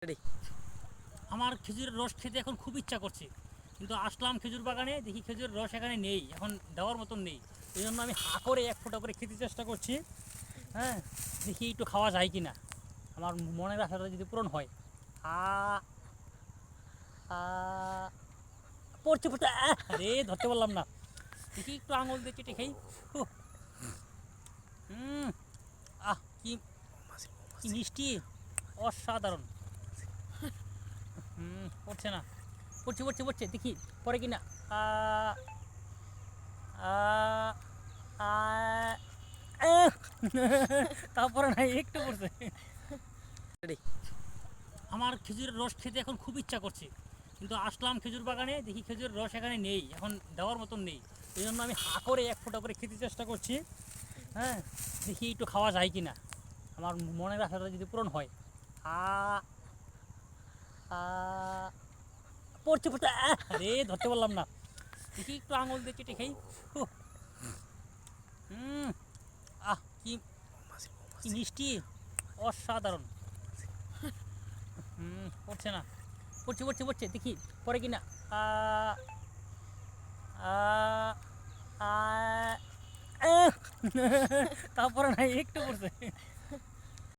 Ready. আমার খেজুরের রস খেতে এখন খুব ইচ্ছা করছে, কিন্তু আসলাম খেজুর বাগানে, দেখি খেজুরের রস এখানে নেই, এখন দেওয়ার মতন নেই। এই জন্য আমি হা করে এক ফোঁটা করে খেতে চেষ্টা করছি। হ্যাঁ, দেখি একটু খাওয়া যায় কি না, আমার মনের আশাটা যদি পূরণ হয়। আ আ পড়ছে পড়ছে, আরে ধরতে পারলাম না। দেখি একটু আঙুল দিয়ে চেটে খাই। উহ, হুম, কি কি মিষ্টি, অসাধারণ। পড়ছে না, পড়ছে পড়ছে পড়ছে, দেখি পরে কিনা। আ আ আ আহ! তারপরে নাই, একটু পড়ছে। রেডি। আমার খেজুরের রস খেতে এখন খুব ইচ্ছা করছে, কিন্তু আসলাম খেজুর বাগানে, দেখি খেজুরের রস এখানে নেই, এখন দেওয়ার মতন নেই। এই জন্য আমি হা করে এক ফোঁটা করে খেতে চেষ্টা করছি। হ্যাঁ, দেখি একটু খাওয়া যায় কি না, আমার মনের আশাটা যদি পূরণ হয়। আ আ পড়ছে পড়ছে, আরে ধরতে পারলাম না। দেখি একটু আঙুল দিয়ে চেটে খাই। উহ, হুম, কি কি মিষ্টি, অসাধারণ। পড়ছে না, পড়ছে পড়ছে পড়ছে, দেখি পরে কিনা। আ আ আ আহ! তারপরে নাই, একটু পড়ছে।